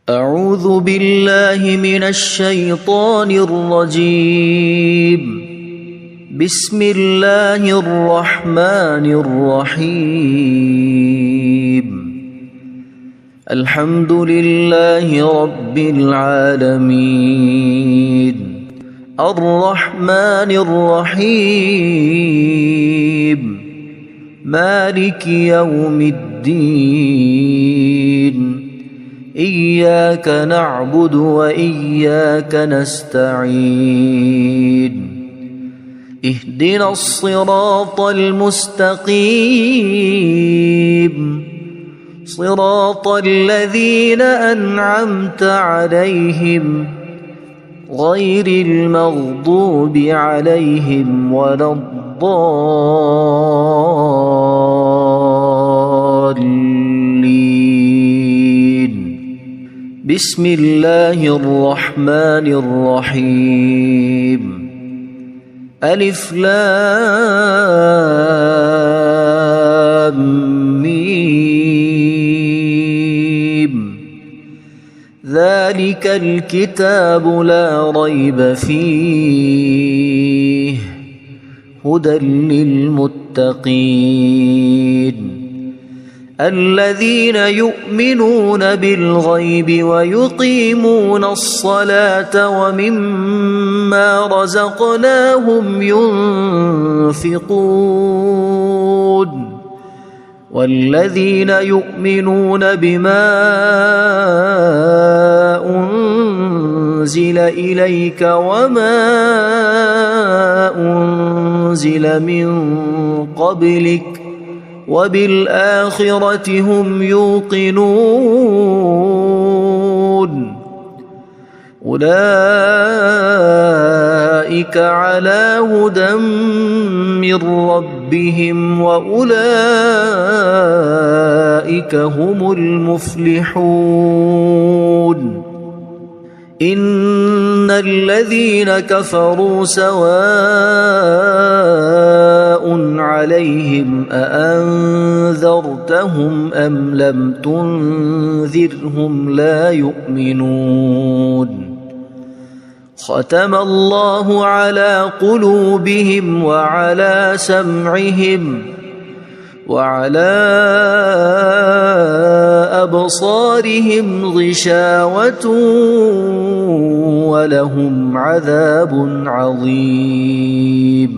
أعوذ بالله من الشيطان الرجيم. بسم الله الرحمن الرحيم. الحمد لله رب العالمين الرحمن الرحيم مالك يوم الدين إياك نعبد وإياك نستعين اهدنا الصراط المستقيم صراط الذين أنعمت عليهم غير المغضوب عليهم ولا الضالين. بسم الله الرحمن الرحيم. ألف لام ميم. ذلك الكتاب لا ريب فيه هدى للمتقين الذين يؤمنون بالغيب ويقيمون الصلاة ومما رزقناهم ينفقون والذين يؤمنون بما أنزل إليك وما أنزل من قبلك وبالآخرة هم يوقنون أولئك على هدى من ربهم وأولئك هم المفلحون. إن الذين كفروا سواء عليهم أأنذرتهم أم لم تنذرهم لا يؤمنون. ختم الله على قلوبهم وعلى سمعهم وعلى أبصارهم غشاوة ولهم عذاب عظيم.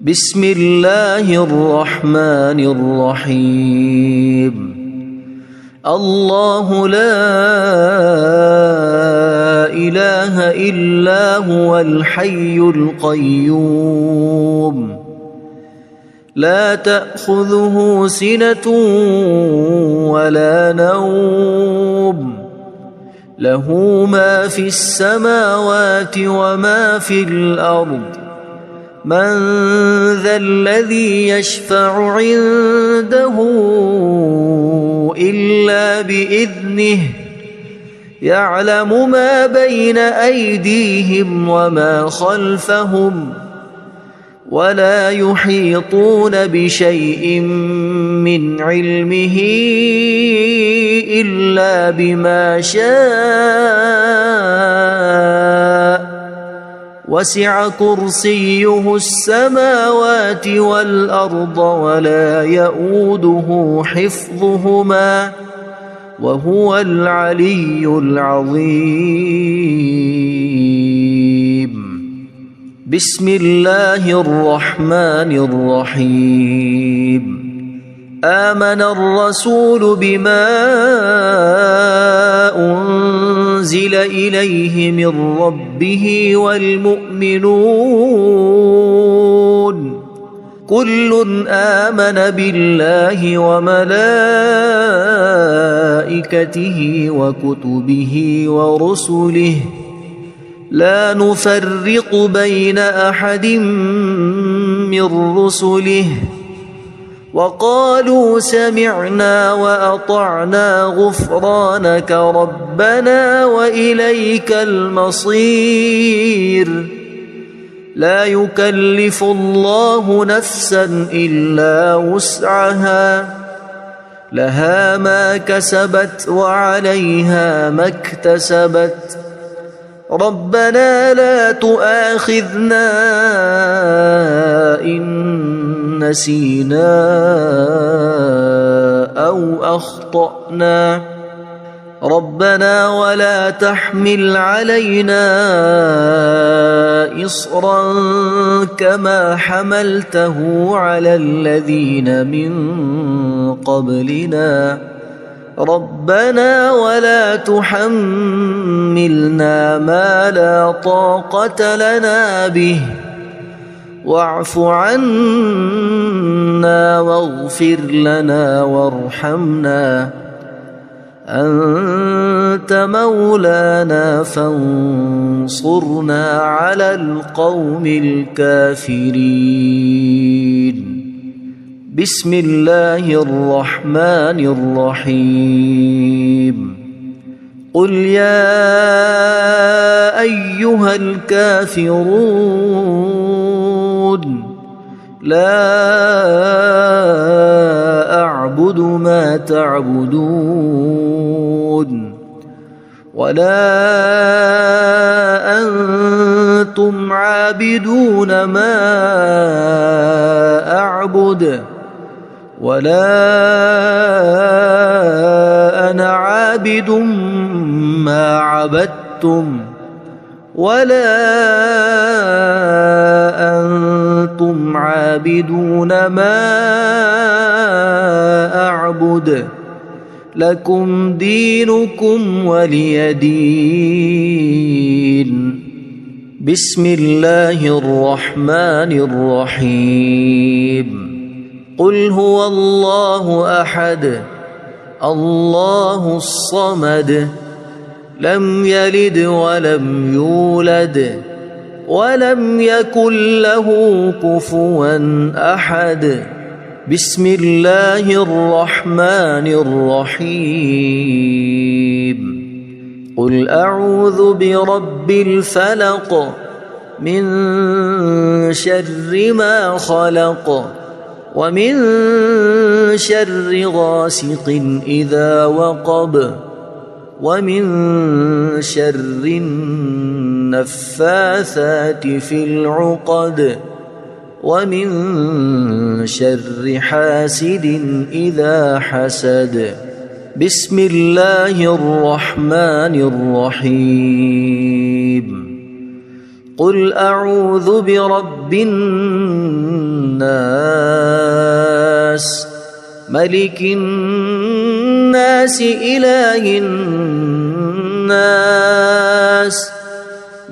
بسم الله الرحمن الرحيم. الله لا إله إلا هو الحي القيوم لا تأخذه سنة ولا نوم له ما في السماوات وما في الأرض. من ذا الذي يشفع عنده إلا بإذنه يعلم ما بين أيديهم وما خلفهم ولا يحيطون بشيء من علمه إلا بما شاء وسع كرسيه السماوات والأرض ولا يؤوده حفظهما وهو العلي العظيم. بسم الله الرحمن الرحيم. آمن الرسول بما أنزل إليه من ربه والمؤمنون كل آمن بالله وملائكته وكتبه ورسله لا نفرق بين أحد من رسله وقالوا سمعنا وأطعنا غفرانك ربنا وإليك المصير. لا يكلف الله نفسا إلا وسعها لها ما كسبت وعليها ما اكتسبت ربنا لا تؤاخذنا إن نسينا أو أخطأنا ربنا ولا تحمل علينا إصرا كما حملته على الذين من قبلنا ربنا ولا تحملنا ما لا طاقة لنا به واعف عنا واغفر لنا وارحمنا أنت مولانا فانصرنا على القوم الكافرين بسم الله الرحمن الرحيم قل يا أيها الكافرون لا أعبد ما تعبدون ولا أنتم عابدون ما أعبد ولا أنا عابد ما عبدتم ولا أنتم عابدون ما أعبد لكم دينكم ولي دين بسم الله الرحمن الرحيم قل هو الله أحد الله الصمد لم يلد ولم يولد ولم يكن له كفوا أحد بسم الله الرحمن الرحيم قل أعوذ برب الفلق من شر ما خلق ومن شر غاسق إذا وقب ومن شر النفاثات في العقد ومن شر حاسد إذا حسد بسم الله الرحمن الرحيم قل أعوذ برب الناس ملك الناس إله الناس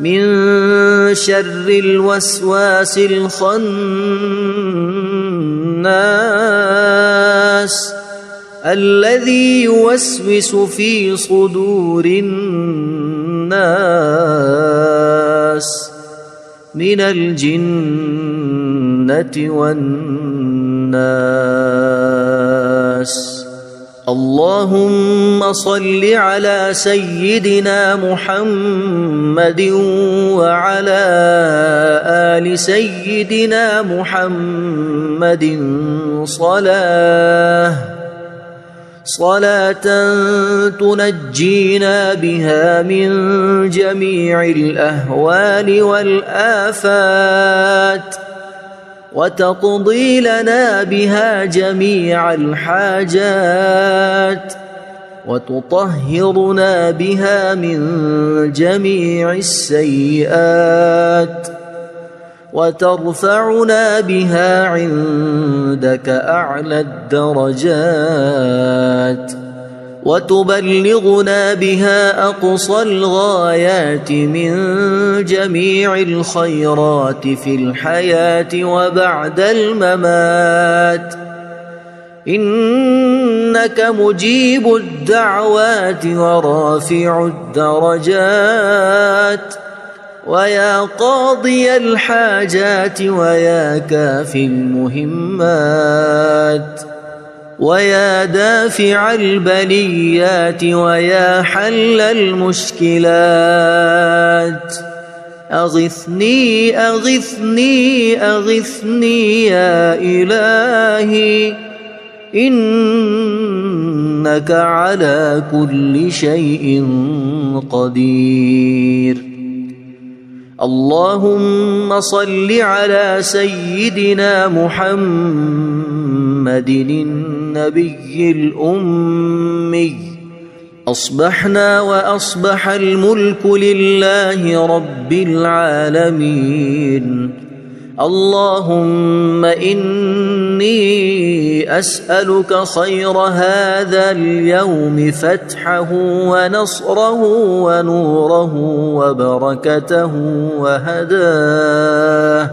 من شر الوسواس الخناس الذي يوسوس في صدور الناس من الجنة والناس اللهم صل على سيدنا محمد وعلى آل سيدنا محمد صلاة تنجينا بها من جميع الأهوال والآفات وتقضي لنا بها جميع الحاجات وتطهرنا بها من جميع السيئات وترفعنا بها عندك أعلى الدرجات وتبلغنا بها أقصى الغايات من جميع الخيرات في الحياة وبعد الممات إنك مجيب الدعوات ورافع الدرجات ويا قاضي الحاجات ويا كافي المهمات ويا دافع البليات ويا حل المشكلات أغثني أغثني أغثني يا إلهي إنك على كل شيء قدير. اللهم صل على سيدنا محمد النبي الأمي. أصبحنا وأصبح الملك لله رب العالمين. اللهم إني أسألك خير هذا اليوم، فتحه ونصره ونوره وبركته وهداه،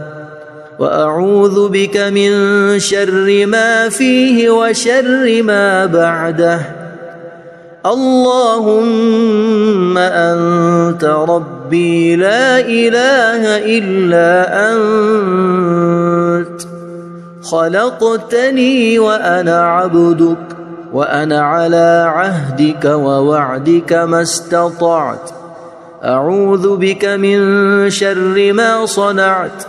وأعوذ بك من شر ما فيه وشر ما بعده. اللهم أنت ربي لا إله إلا أنت، خلقتني وأنا عبدك، وأنا على عهدك ووعدك ما استطعت. أعوذ بك من شر ما صنعت.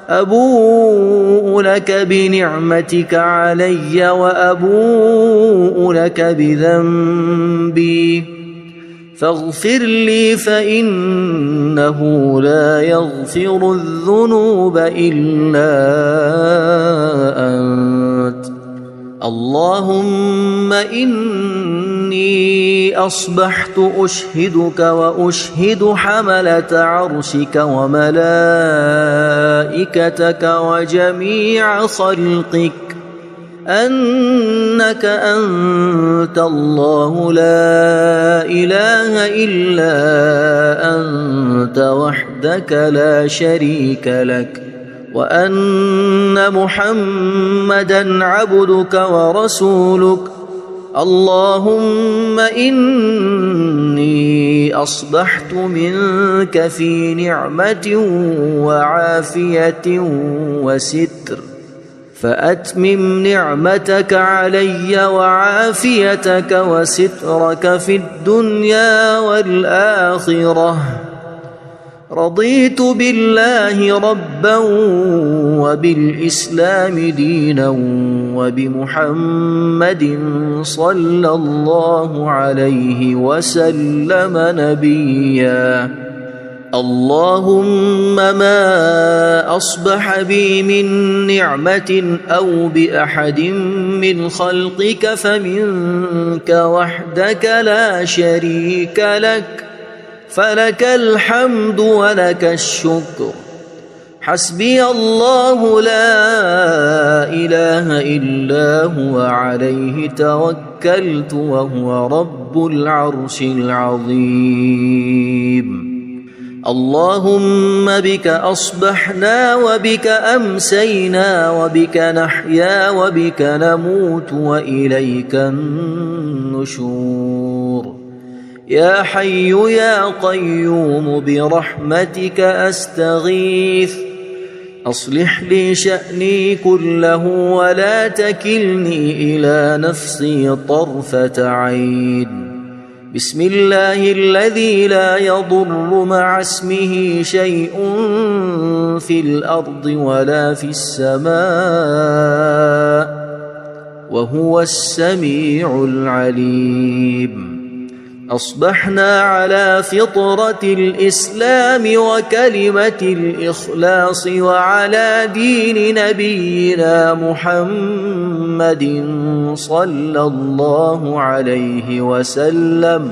أبوء لك بنعمتك علي وأبوء لك بذنبي، فاغفر لي فإنه لا يغفر الذنوب إلا أنت. اللهم إني أصبحت أشهدك وأشهد حملة عرشك وملائكتك وجميع خلقك أنك أنت الله لا إله إلا أنت وحدك لا شريك لك، وأن محمدًا عبدك ورسولك. اللهم إني أصبحت منك في نعمة وعافية وستر، فأتمم نعمتك علي وعافيتك وسترك في الدنيا والآخرة. رضيت بالله ربا وبالإسلام دينا وبمحمد صلى الله عليه وسلم نبيا. اللهم ما أصبح بي من نعمة أو بأحد من خلقك فمنك وحدك لا شريك لك، فلك الحمد ولك الشكر. حسبي الله لا إله إلا هو عليه توكلت وهو رب العرش العظيم. اللهم بك أصبحنا وبك أمسينا وبك نحيا وبك نموت وإليك النشور. يا حي يا قيوم برحمتك أستغيث، أصلح لي شأني كله ولا تكلني إلى نفسي طرفة عين. بسم الله الذي لا يضر مع اسمه شيء في الأرض ولا في السماء، وهو السميع العليم. أصبحنا على فطرة الإسلام وكلمة الإخلاص وعلى دين نبينا محمد صلى الله عليه وسلم،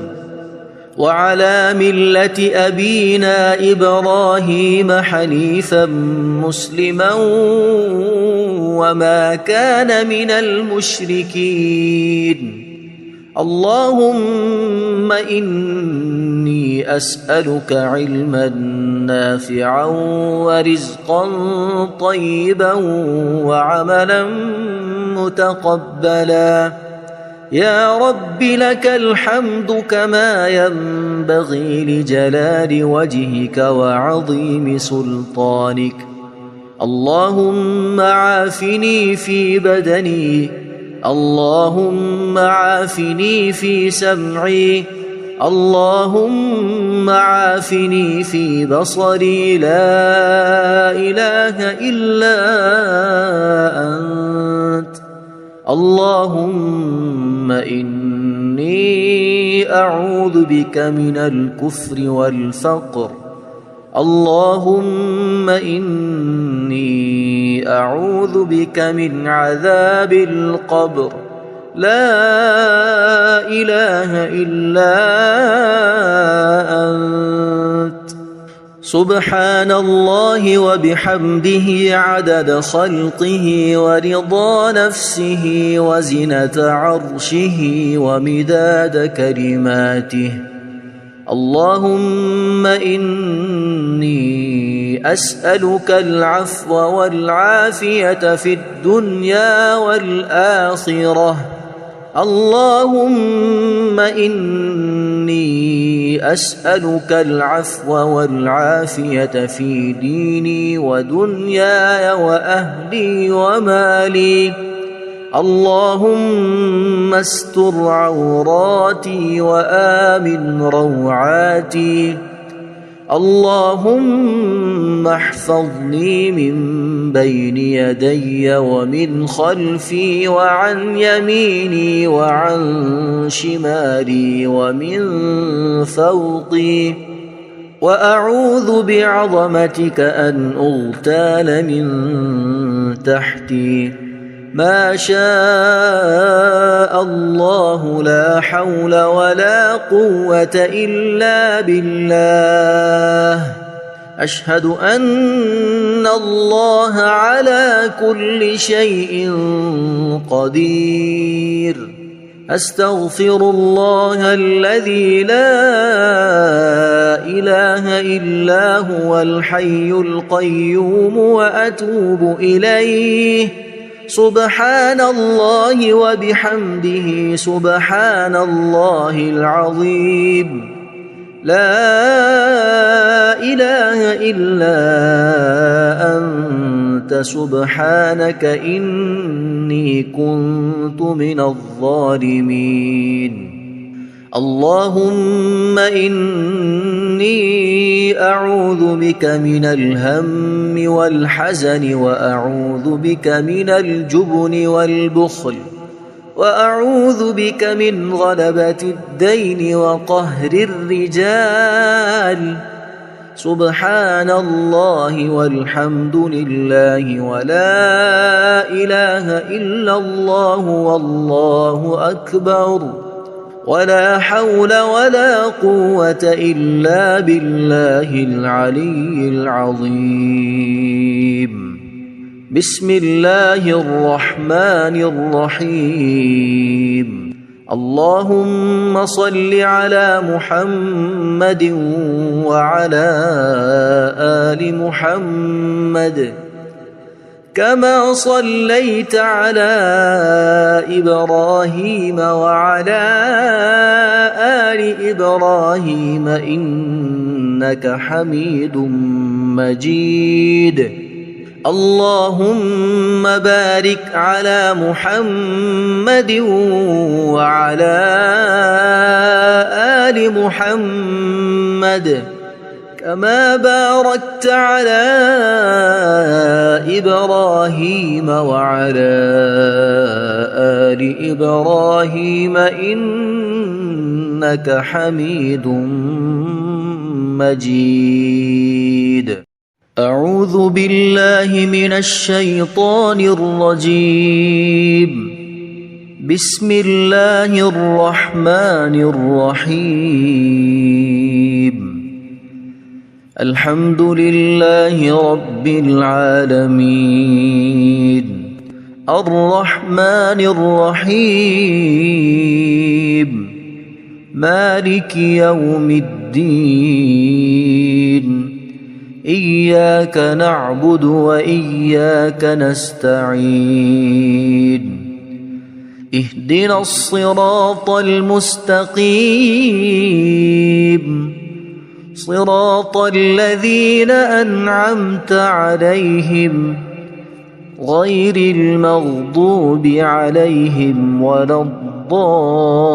وعلى ملة أبينا إبراهيم حنيفا مسلما وما كان من المشركين. اللهم إني أسألك علما نافعا ورزقا طيبا وعملا متقبلا. يا رب لك الحمد كما ينبغي لجلال وجهك وعظيم سلطانك. اللهم عافني في بدني، اللهم عافني في سمعي، اللهم عافني في بصري. لا إله إلا أنت. اللهم إني أعوذ بك من الكفر والفقر. اللهم إني أعوذ بك من عذاب القبر. لا إله إلا أنت. سبحان الله وبحمده عدد خلقه ورضا نفسه وزنة عرشه ومداد كلماته. اللهم إني أسألك العفو والعافية في الدنيا والآخرة. اللهم إني أسألك العفو والعافية في ديني ودنياي وأهلي ومالي. اللهم استر عوراتي وآمن روعاتي. اللهم احفظني من بين يدي ومن خلفي وعن يميني وعن شمالي ومن فوقي. وأعوذ بعظمتك أن أغتال من تحتي. ما شاء الله لا حول ولا قوة إلا بالله. أشهد أن الله على كل شيء قدير. أستغفر الله الذي لا إله إلا هو الحي القيوم وأتوب إليه. سبحان الله وبحمده سبحان الله العظيم. لا إله إلا أنت سبحانك إني كنت من الظالمين. اللهم إني أعوذ بك من الهم والحزن وأعوذ بك من الجبن والبخل وأعوذ بك من غلبة الدين وقهر الرجال. سبحان الله والحمد لله ولا إله إلا الله والله أكبر ولا حول ولا قوة إلا بالله العلي العظيم. بسم الله الرحمن الرحيم. اللهم صل على محمد وعلى آل محمد كما صليت على إبراهيم وعلى آل إبراهيم إنك حميد مجيد. اللهم بارك على محمد وعلى آل محمد كما باركت على إبراهيم وعلى آل إبراهيم إنك حميد مجيد. أعوذ بالله من الشيطان الرجيم. بسم الله الرحمن الرحيم. الحمد لله رب العالمين. الرحمن الرحيم. مالك يوم الدين. إياك نعبد وإياك نستعين. اهدنا الصراط المستقيم. صراط الذين أنعمت عليهم غير المغضوب عليهم ولا الضالين.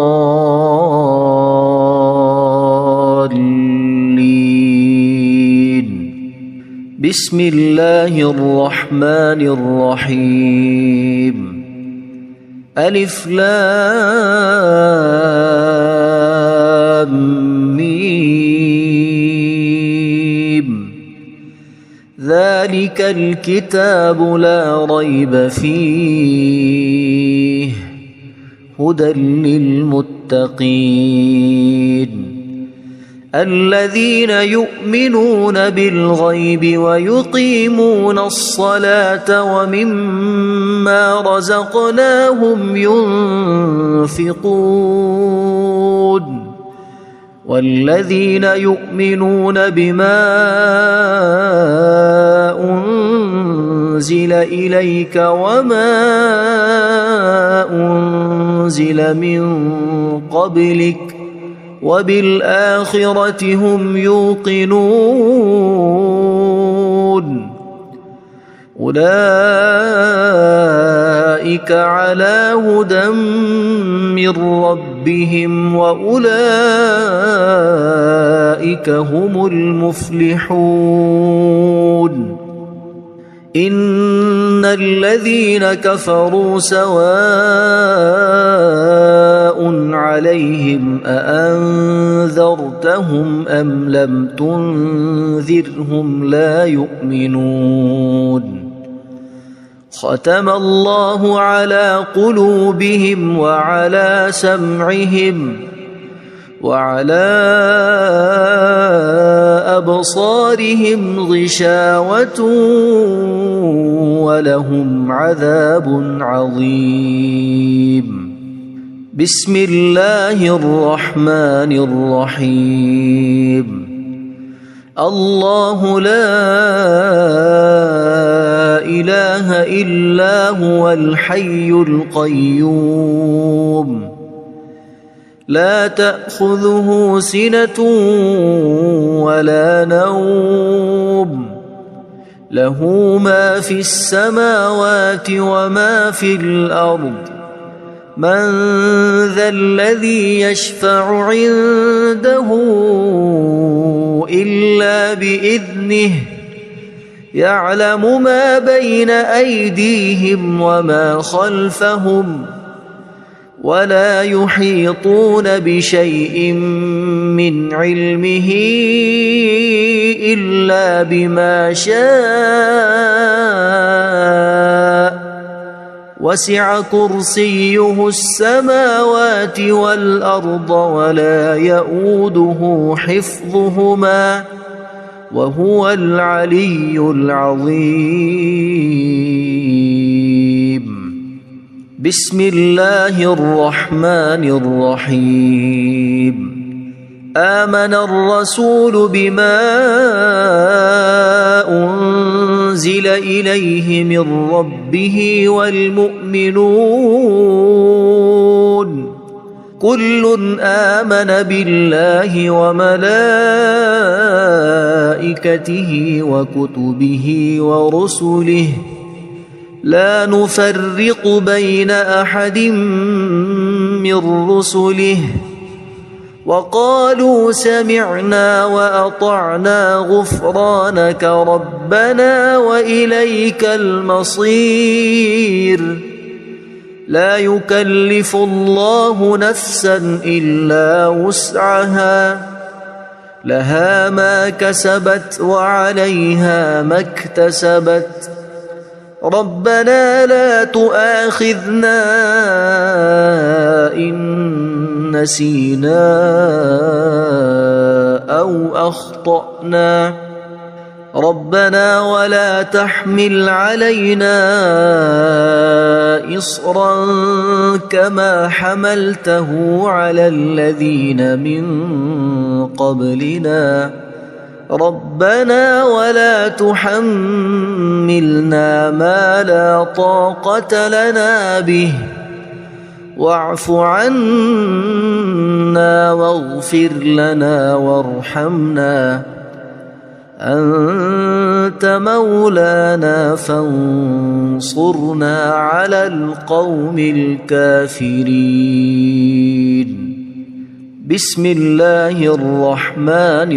بسم الله الرحمن الرحيم. ألف لام ميم ذلك الكتاب لا ريب فيه هدى للمتقين الذين يؤمنون بالغيب ويقيمون الصلاة ومما رزقناهم ينفقون والذين يؤمنون بما أنزل إليك وما أنزل من قبلك وبالآخرة هم يوقنون أولئك على هدى من ربهم وأولئك هم المفلحون إن الذين كفروا سواء عليهم أأنذرتهم أم لم تنذرهم لا يؤمنون ختم الله على قلوبهم وعلى سمعهم وعلى أبصارهم غشاوة ولهم عذاب عظيم بسم الله الرحمن الرحيم الله لا إله إلا هو الحي القيوم لا تأخذه سنة ولا نوم له ما في السماوات وما في الأرض من ذا الذي يشفع عنده إلا بإذنه يعلم ما بين أيديهم وما خلفهم ولا يحيطون بشيء من علمه إلا بما شاء وسع كرسيه السماوات والأرض ولا يؤوده حفظهما وهو العلي العظيم بسم الله الرحمن الرحيم آمن الرسول بما أنزل إليه من ربه والمؤمنون كل آمن بالله وملائكته وكتبه ورسله لا نفرق بين أحد من رسله وقالوا سمعنا وأطعنا غفرانك ربنا وإليك المصير لا يكلف الله نفسا إلا وسعها لها ما كسبت وعليها ما اكتسبت ربنا لا تؤاخذنا إن نسينا أو أخطأنا ربنا ولا تحمل علينا إصرا كما حملته على الذين من قبلنا ربنا ولا تحملنا ما لا طاقة لنا به واعف عنا واغفر لنا وارحمنا أنت مولانا فانصرنا على القوم الكافرين بسم الله الرحمن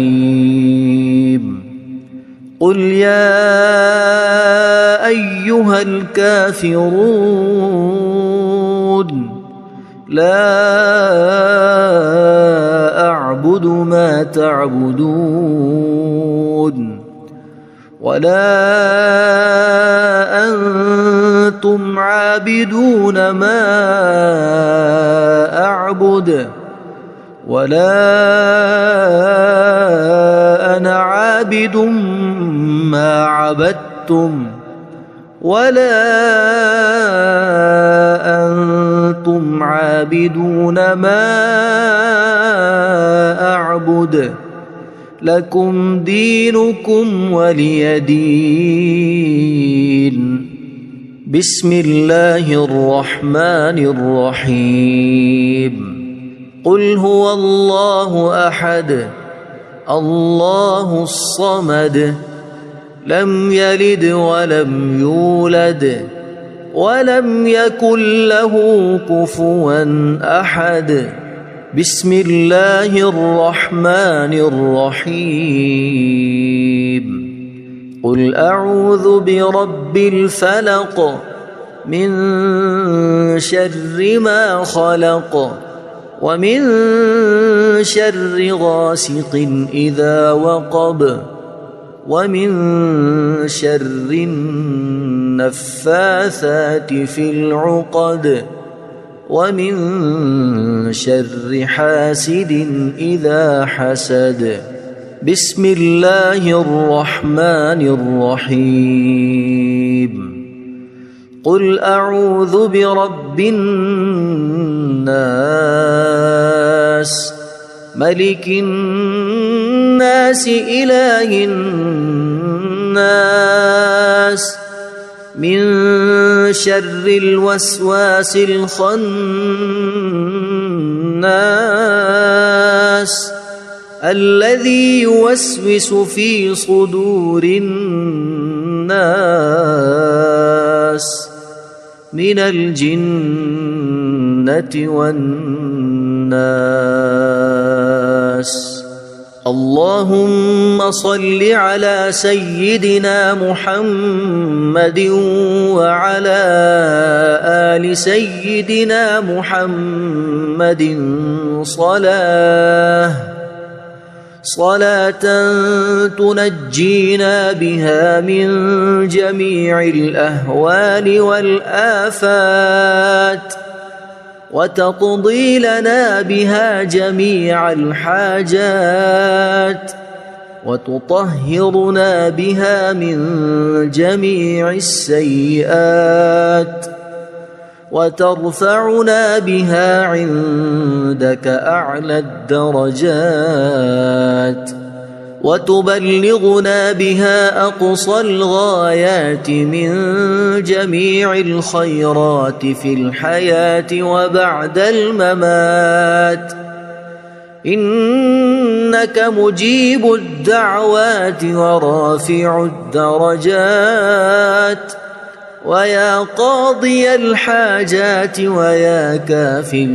الرحيم قل يا أيها الكافرون لا أعبد ما تعبدون ولا أنتم عابدون ما أعبد ولا أنا عابد ما عبدتم ولا أنتم عابدون ما أعبد لكم دينكم ولي دين. بسم الله الرحمن الرحيم. قل هو الله أحد الله الصمد لم يلد ولم يولد ولم يكن له كفوا أحد. بسم الله الرحمن الرحيم. قل أعوذ برب الفلق من شر ما خلق ومن شر غاسق إذا وقب ومن شر النفاثات في العقد ومن شر حاسد إذا حسد. بسم الله الرحمن الرحيم. قل أعوذ برب الناس ملك الناس إله الناس من شر الوسواس الخناس الذي يوسوس في صدور الناس من الجنة والناس. اللهم صل على سيدنا محمد وعلى آل سيدنا محمد صلاة تنجينا بها من جميع الأهوال والآفات وتقضي لنا بها جميع الحاجات وتطهرنا بها من جميع السيئات وترفعنا بها عندك أعلى الدرجات وتبلغنا بها أقصى الغايات من جميع الخيرات في الحياة وبعد الممات. إنك مجيب الدعوات ورافع الدرجات ويا قاضي الحاجات ويا كافي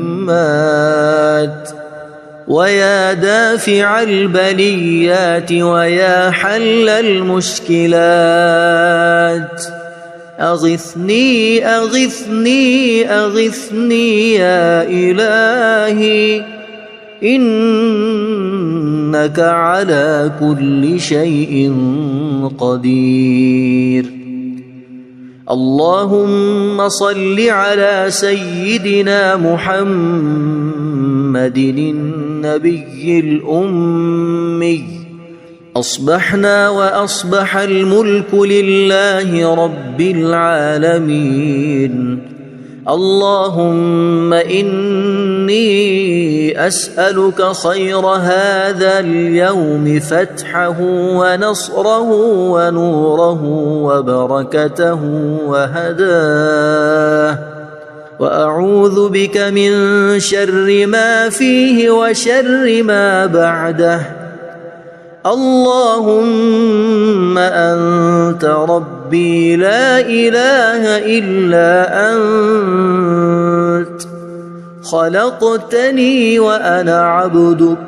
المهمات ويا دافع البليات ويا حل المشكلات. أغثني أغثني أغثني يا إلهي إنك على كل شيء قدير. اللهم صل على سيدنا محمد النبي الأمي. أصبحنا وأصبح الملك لله رب العالمين. اللهم إني أسألك خير هذا اليوم فتحه ونصره ونوره وبركته وهداه وأعوذ بك من شر ما فيه وشر ما بعده. اللهم أنت ربي لا إله إلا أنت خلقتني وأنا عبدك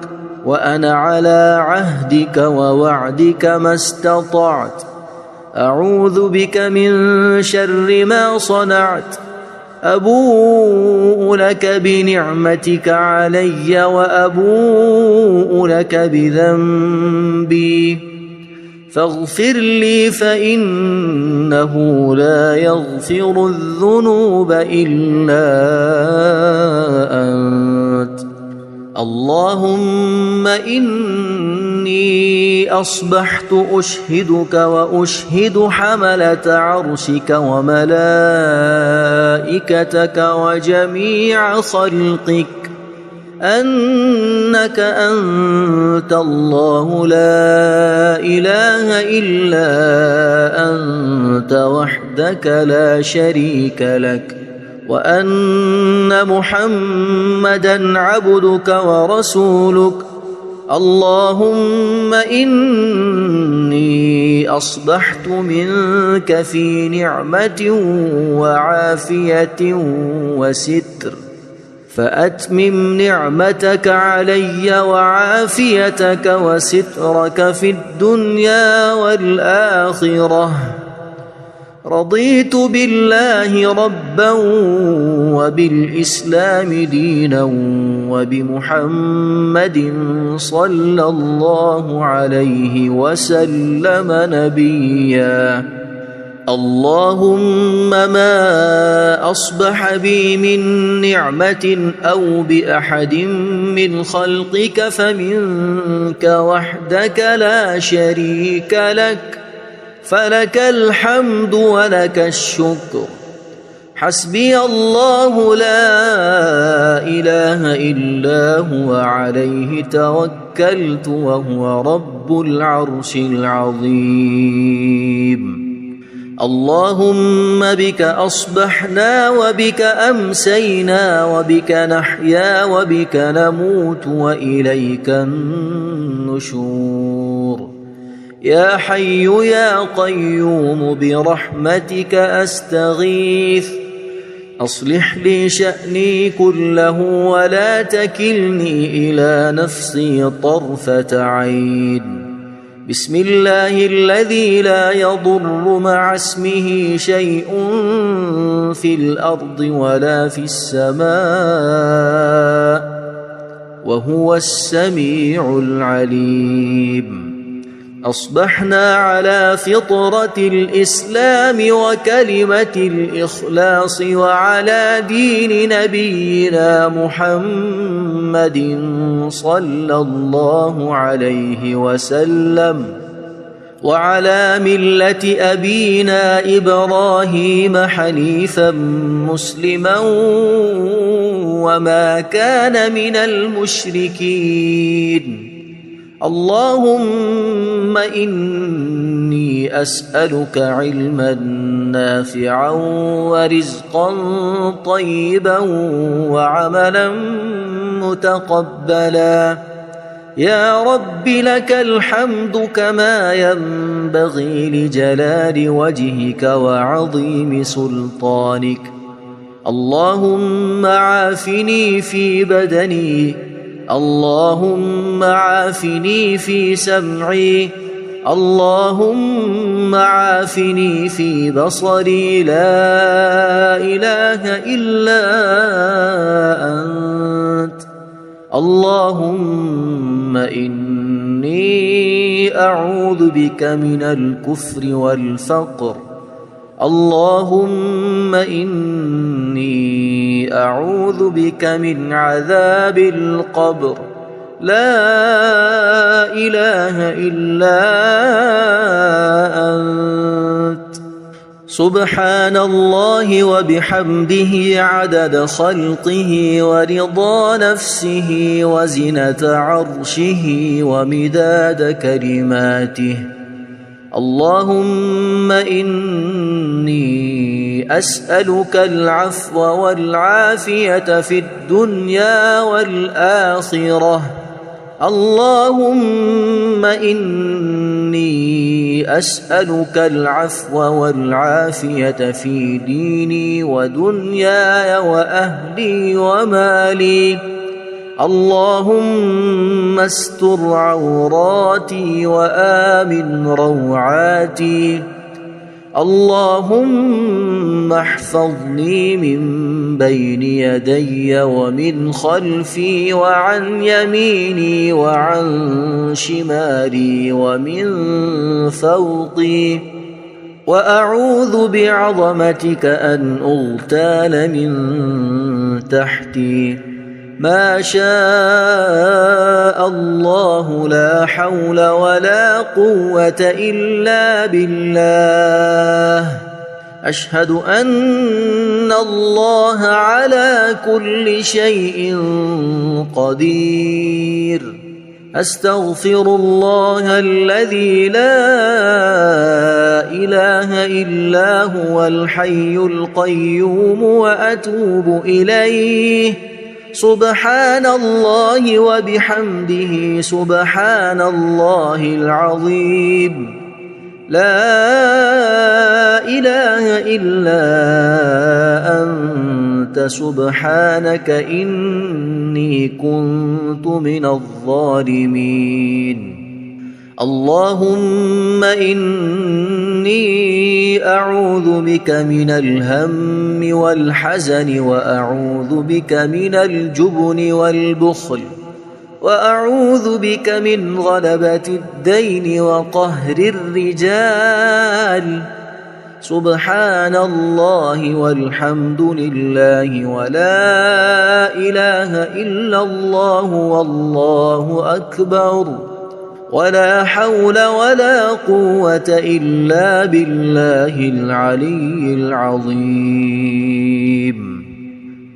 وأنا على عهدك ووعدك ما استطعت. أعوذ بك من شر ما صنعت أبوء لك بنعمتك علي وأبوء لك بذنبي فاغفر لي فإنه لا يغفر الذنوب إلا أنت. اللهم إني أصبحت أشهدك وأشهد حملة عرشك وملائكتك وجميع خلقك أنك أنت الله لا إله إلا أنت وحدك لا شريك لك وأن محمدًا عبدك ورسولك. اللهم إني أصبحت منك في نعمة وعافية وستر فأتمم نعمتك علي وعافيتك وسترك في الدنيا والآخرة. رضيت بالله ربا وبالإسلام دينا وبمحمد صلى الله عليه وسلم نبيا. اللهم ما أصبح بي من نعمة أو بأحد من خلقك فمنك وحدك لا شريك لك فلك الحمد ولك الشكر. حسبي الله لا إله إلا هو عليه توكلت وهو رب العرش العظيم. اللهم بك أصبحنا وبك أمسينا وبك نحيا وبك نموت وإليك النشور. يا حي يا قيوم برحمتك أستغيث أصلح لي شأني كله ولا تكلني إلى نفسي طرفة عين. بسم الله الذي لا يضر مع اسمه شيء في الأرض ولا في السماء وهو السميع العليم. أصبحنا على فطرة الإسلام وكلمة الإخلاص وعلى دين نبينا محمد صلى الله عليه وسلم وعلى ملة أبينا إبراهيم حنيفا مسلما وما كان من المشركين. اللهم إني أسألك علما نافعا ورزقا طيبا وعملا متقبلا. يا رب لك الحمد كما ينبغي لجلال وجهك وعظيم سلطانك. اللهم عافني في بدني اللهم عافني في سمعي اللهم عافني في بصري لا إله إلا أنت. اللهم إني أعوذ بك من الكفر والفقر. اللهم إني أعوذ بك من عذاب القبر. لا إله إلا أنت. سبحان الله وبحمده عدد خلقه ورضا نفسه وزنة عرشه ومداد كلماته. اللهم إني أسألك العفو والعافية في الدنيا والآخرة. اللهم إني أسألك العفو والعافية في ديني ودنياي وأهلي ومالي. اللهم استر عوراتي وآمن روعاتي. اللهم احفظني من بين يدي ومن خلفي وعن يميني وعن شمالي ومن فوقي، وأعوذ بعظمتك أن أغتال من تحتي. ما شاء الله لا حول ولا قوة إلا بالله. أشهد أن الله على كل شيء قدير. أستغفر الله الذي لا إله إلا هو الحي القيوم وأتوب إليه. سبحان الله وبحمده سبحان الله العظيم. لا إله إلا أنت سبحانك إني كنت من الظالمين. اللهم إني أعوذ بك من الهم والحزن، وأعوذ بك من الجبن والبخل، وأعوذ بك من غلبة الدين وقهر الرجال. سبحان الله والحمد لله ولا إله إلا الله والله أكبر، ولا حول ولا قوة إلا بالله العلي العظيم.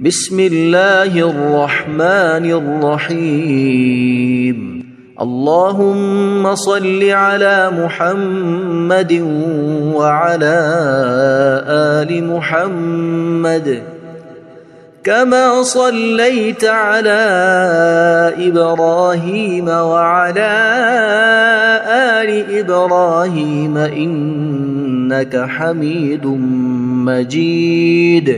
بسم الله الرحمن الرحيم. اللهم صل على محمد وعلى آل محمد كما صليت على إبراهيم وعلى آل إبراهيم إنك حميد مجيد.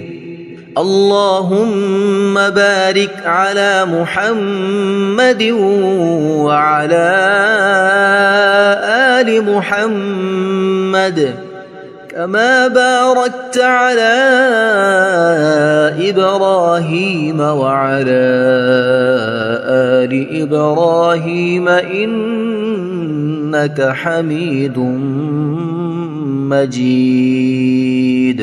اللهم بارك على محمد وعلى آل محمد كما باركت على إبراهيم وعلى آل إبراهيم إنك حميد مجيد.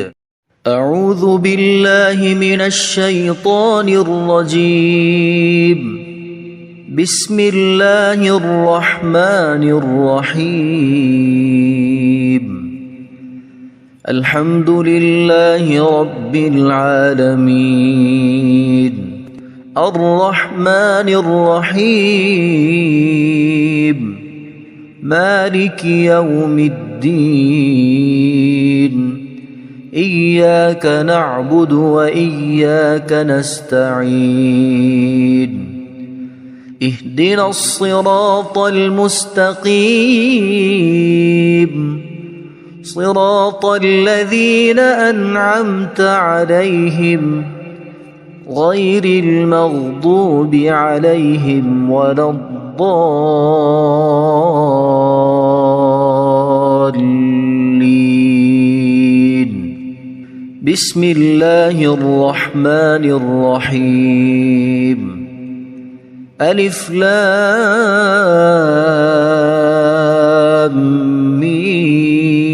أعوذ بالله من الشيطان الرجيم. بسم الله الرحمن الرحيم. الحمد لله رب العالمين. الرحمن الرحيم. مالك يوم الدين. إياك نعبد وإياك نستعين. اهدنا الصراط المستقيم، صراط الذين أنعمت عليهم غير المغضوب عليهم ولا الضالين. بسم الله الرحمن الرحيم. ألف لام ميم.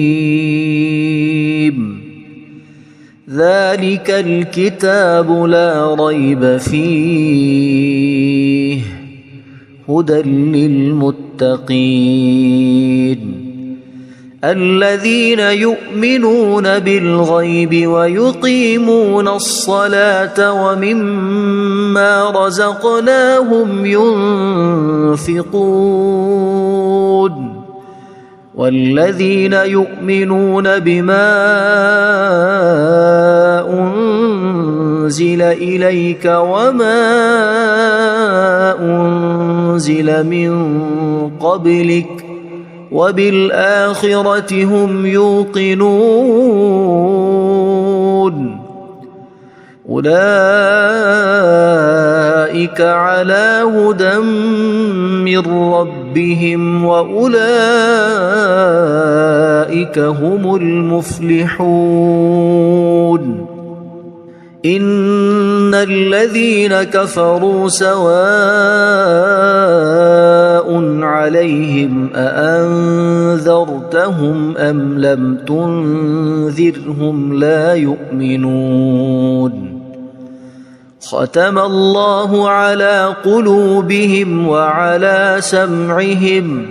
ذلك الكتاب لا ريب فيه هدى للمتقين الذين يؤمنون بالغيب ويقيمون الصلاة ومما رزقناهم ينفقون والذين يؤمنون بما أنزل إليك وما أنزل من قبلك وبالآخرة هم يوقنون أولئك على هدى من ربهم وأولئك هم المفلحون إن الذين كفروا سواء عليهم أأنذرتهم أم لم تنذرهم لا يؤمنون ختم الله على قلوبهم وعلى سمعهم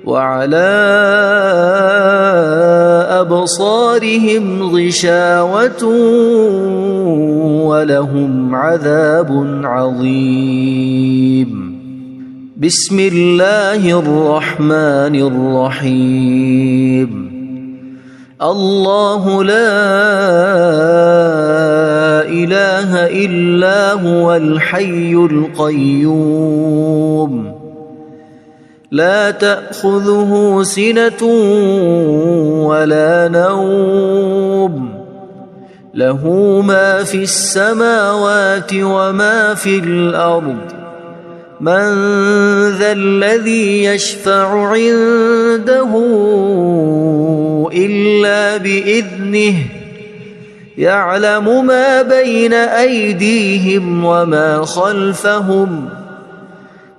وعلى أبصارهم غشاوة ولهم عذاب عظيم بسم الله الرحمن الرحيم الله لا إله إلا هو الحي القيوم لا تأخذه سنة ولا نوم له ما في السماوات وما في الأرض من ذا الذي يشفع عنده إلا بإذنه يعلم ما بين أيديهم وما خلفهم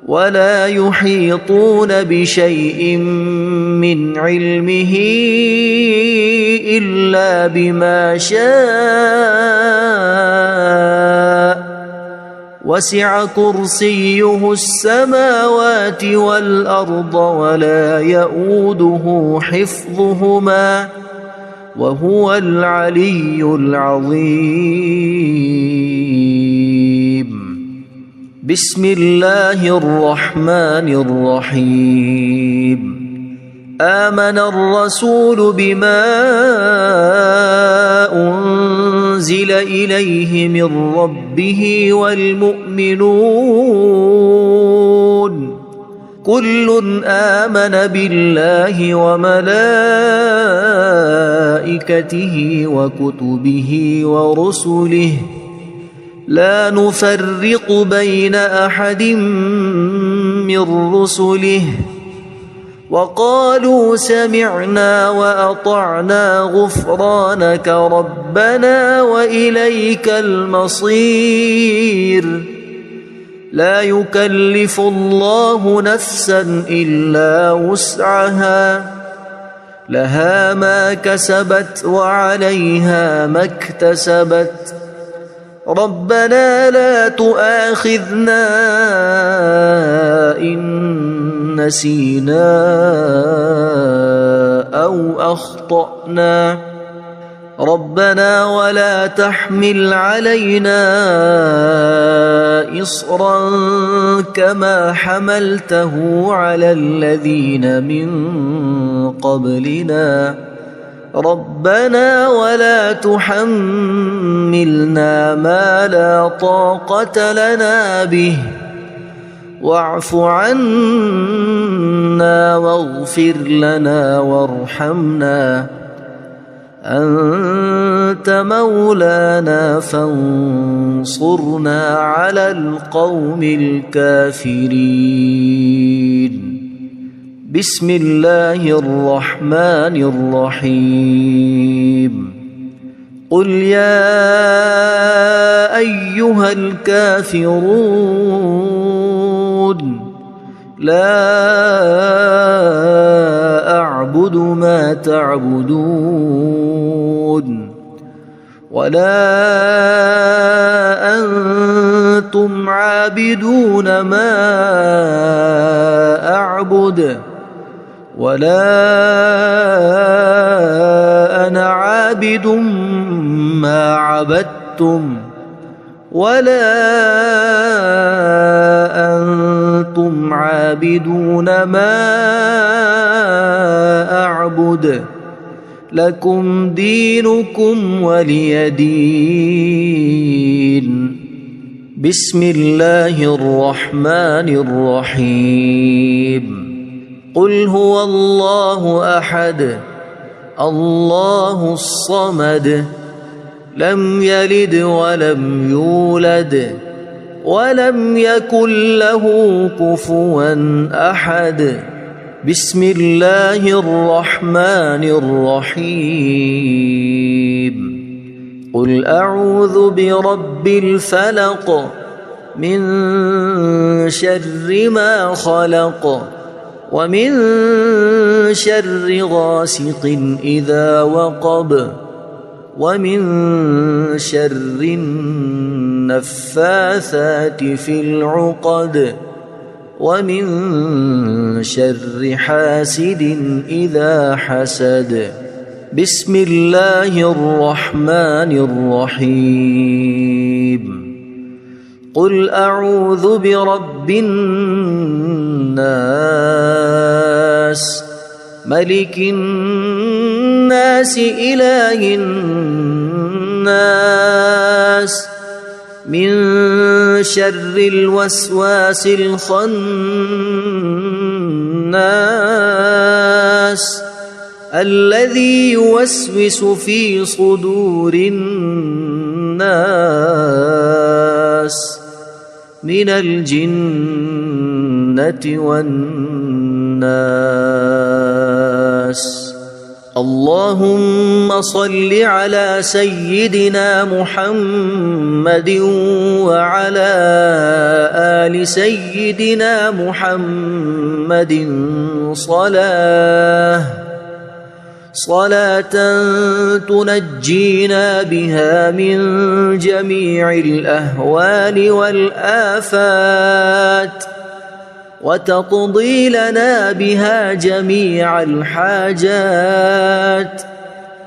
ولا يحيطون بشيء من علمه إلا بما شاء وسع كرسيه السماوات والأرض ولا يؤوده حفظهما وهو العلي العظيم بسم الله الرحمن الرحيم آمن الرسول بما أنزل إليه من ربه والمؤمنون كل آمن بالله وملائكته وكتبه ورسله لا نفرق بين أحد من رسله وقالوا سمعنا وأطعنا غفرانك ربنا وإليك المصير لا يكلف الله نفسا إلا وسعها لها ما كسبت وعليها ما اكتسبت ربنا لا تؤاخذنا إن نسينا أو أخطأنا ربنا ولا تحمل علينا إصرا كما حملته على الذين من قبلنا ربنا ولا تحملنا ما لا طاقة لنا به واعف عنا واغفر لنا وارحمنا أنت مولانا فانصرنا على القوم الكافرين بسم الله الرحمن الرحيم قل يا أيها الكافرون لا أعبد ما تعبدون ولا أنتم عابدون ما أعبد ولا أنا عابد ما عبدتم ولا أنتم عابدون ما أعبد لكم دينكم ولي دين بسم الله الرحمن الرحيم قل هو الله أحد الله الصمد لم يلد ولم يولد ولم يكن له كفوا أحد. بسم الله الرحمن الرحيم. قل أعوذ برب الفلق من شر ما خلق ومن شر غاسق إذا وقب ومن شر النفاثات في العقد ومن شر حاسد إذا حسد. بسم الله الرحمن الرحيم. قل أعوذ برب الناس ملك الناس إله الناس من شر الوسواس الخناس الذي يوسوس في صدور الناس من الجنة والناس. اللهم صل على سيدنا محمد وعلى آل سيدنا محمد صلاة تنجينا بها من جميع الأهوال والآفات وتقضي لنا بها جميع الحاجات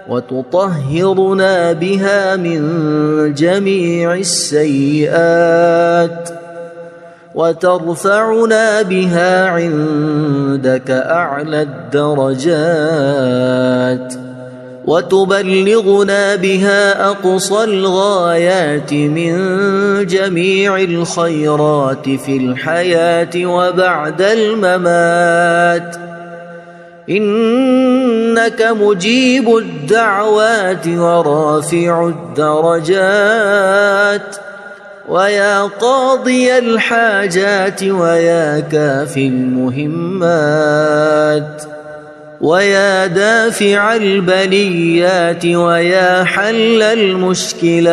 وتطهرنا بها من جميع السيئات وترفعنا بها عندك أعلى الدرجات وتبلغنا بها أقصى الغايات من جميع الخيرات في الحياة وبعد الممات. إنك مجيب الدعوات ورافع الدرجات ويا قاضي الحاجات ويا كافي المهمات ويا دافع البليات ويا حل المشكلات.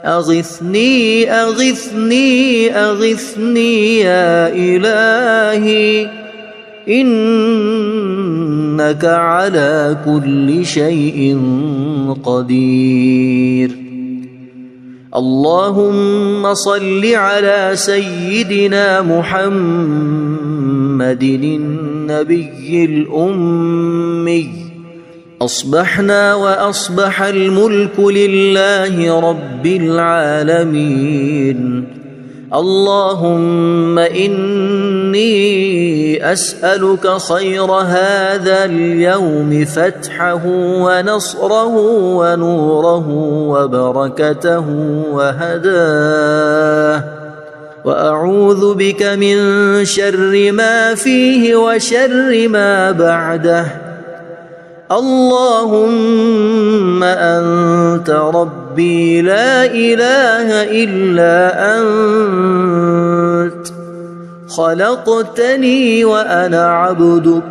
أغثني أغثني أغثني يا إلهي إنك على كل شيء قدير. اللهم صل على سيدنا محمد النبي الأمي. أصبحنا وأصبح الملك لله رب العالمين. اللهم إني أسألك خير هذا اليوم فتحه ونصره ونوره وبركته وهداه وأعوذ بك من شر ما فيه وشر ما بعده. اللهم أنت ربي لا إله إلا أنت خلقتني وأنا عبدك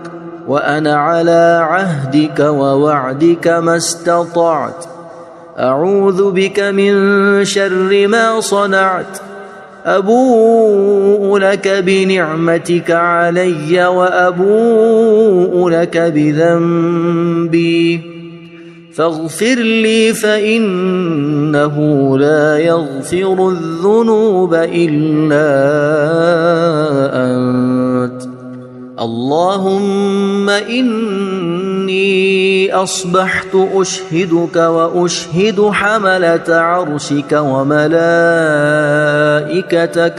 وأنا على عهدك ووعدك ما استطعت. أعوذ بك من شر ما صنعت. أبوء لك بنعمتك علي وأبوء لك بذنبي فاغفر لي فإنه لا يغفر الذنوب إلا أنت. اللهم إني أصبحت أشهدك وأشهد حملة عرشك وملائكتك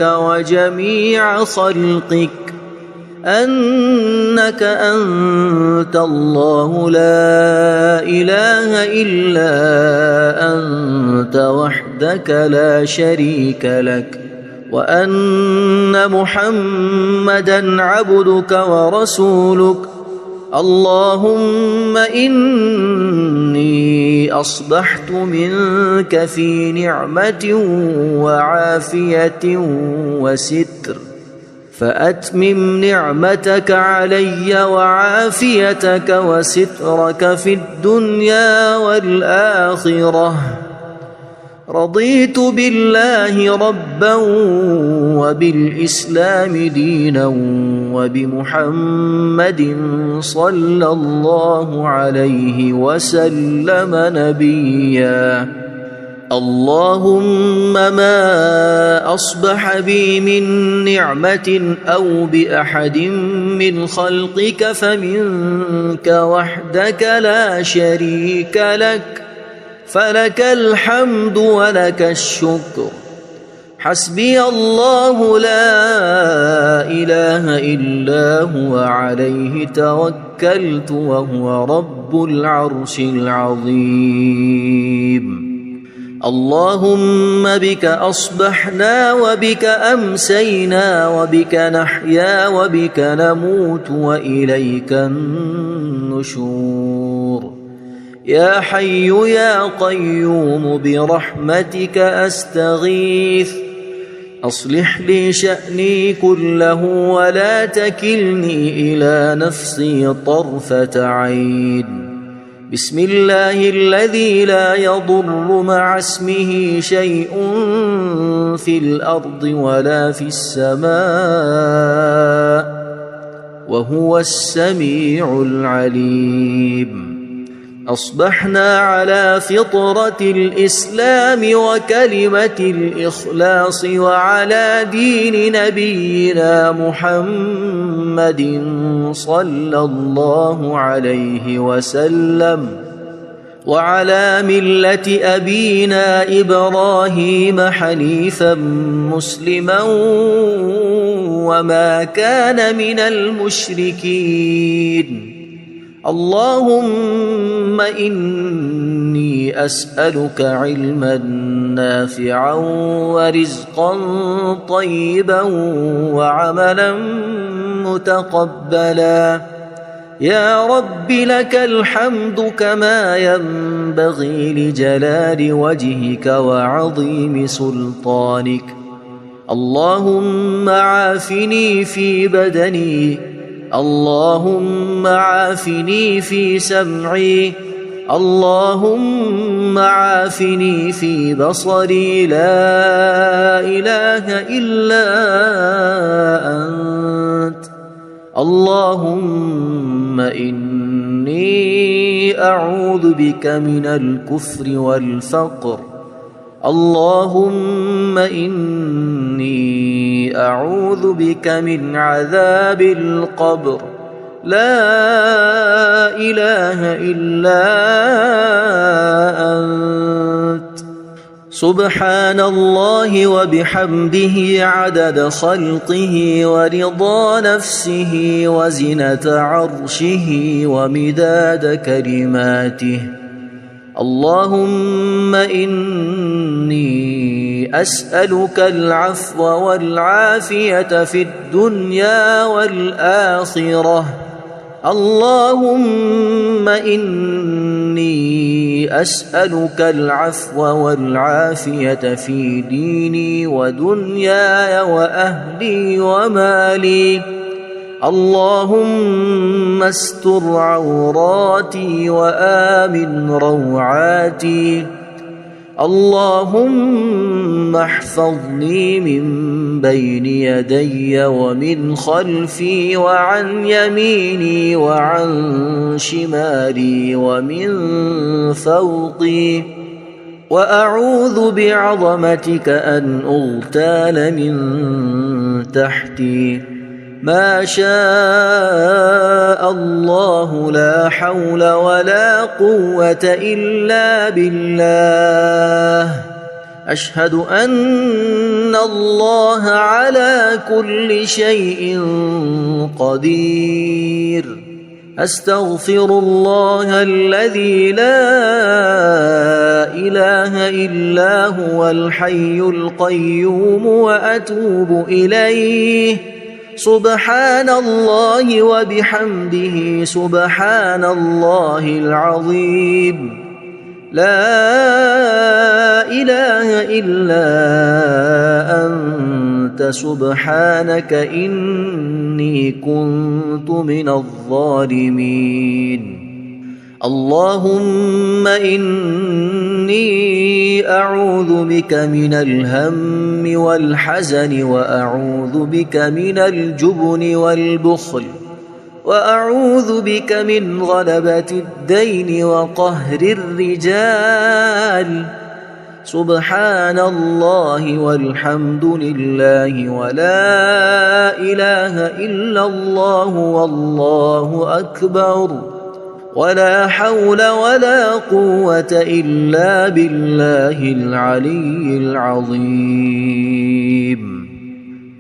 وجميع خلقك أنك أنت الله لا إله إلا أنت وحدك لا شريك لك وأن محمدًا عبدك ورسولك. اللهم إني إني أصبحت منك في نعمة وعافية وستر، فأتمم نعمتك علي وعافيتك وسترك في الدنيا والآخرة. رضيت بالله ربا وبالإسلام دينا وبمحمد صلى الله عليه وسلم نبيا. اللهم ما أصبح بي من نعمة أو بأحد من خلقك فمنك وحدك لا شريك لك، فلك الحمد ولك الشكر. حسبي الله لا إله إلا هو عليه توكلت وهو رب العرش العظيم. اللهم بك أصبحنا وبك أمسينا وبك نحيا وبك نموت وإليك النشور. يا حي يا قيوم برحمتك أستغيث، أصلح لي شأني كله ولا تكلني إلى نفسي طرفة عين. بسم الله الذي لا يضر مع اسمه شيء في الأرض ولا في السماء وهو السميع العليم. أصبحنا على فطرة الإسلام وكلمة الإخلاص وعلى دين نبينا محمد صلى الله عليه وسلم وعلى ملة أبينا إبراهيم حنيفا مسلما وما كان من المشركين. اللهم إني أسألك علما نافعا ورزقا طيبا وعملا متقبلا. يا رب لك الحمد كما ينبغي لجلال وجهك وعظيم سلطانك. اللهم عافني في بدني، اللهم عافني في سمعي، اللهم عافني في بصري. لا إله إلا أنت. اللهم إني أعوذ بك من الكفر والفقر. اللهم إني أعوذ بك من عذاب القبر. لا إله إلا أنت. سبحان الله وبحمده عدد خلقه ورضا نفسه وزنة عرشه ومداد كلماته. اللهم إني أسألك العفو والعافية في الدنيا والآخرة. اللهم إني أسألك العفو والعافية في ديني ودنياي وأهلي ومالي. اللهم استر عوراتي وآمن روعاتي. اللهم احفظني من بين يدي ومن خلفي وعن يميني وعن شمالي ومن فوقي. وأعوذ بعظمتك أن أغتال من تحتي. ما شاء الله لا حول ولا قوة إلا بالله. أشهد أن الله على كل شيء قدير. أستغفر الله الذي لا إله إلا هو الحي القيوم وأتوب إليه. سبحان الله وبحمده سبحان الله العظيم. لا إله إلا أنت سبحانك إني كنت من الظالمين. اللهم إني أعوذ بك من الهم والحزن وأعوذ بك من الجبن والبخل وأعوذ بك من غلبة الدين وقهر الرجال. سبحان الله والحمد لله ولا إله إلا الله والله أكبر ولا حول ولا قوة إلا بالله العلي العظيم.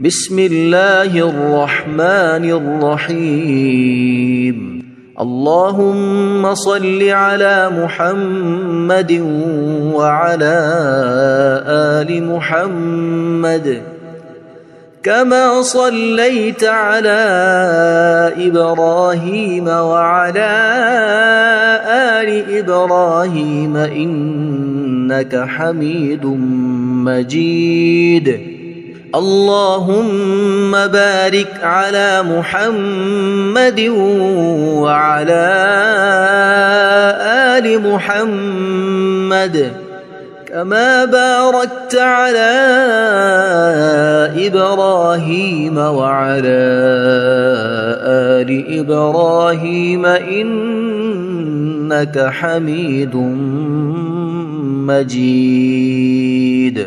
بسم الله الرحمن الرحيم. اللهم صل على محمد وعلى آل محمد كما صليت على إبراهيم وعلى آل إبراهيم إنك حميد مجيد. اللهم بارك على محمد وعلى آل محمد كما باركت على إبراهيم وعلى آل إبراهيم إنك حميد مجيد.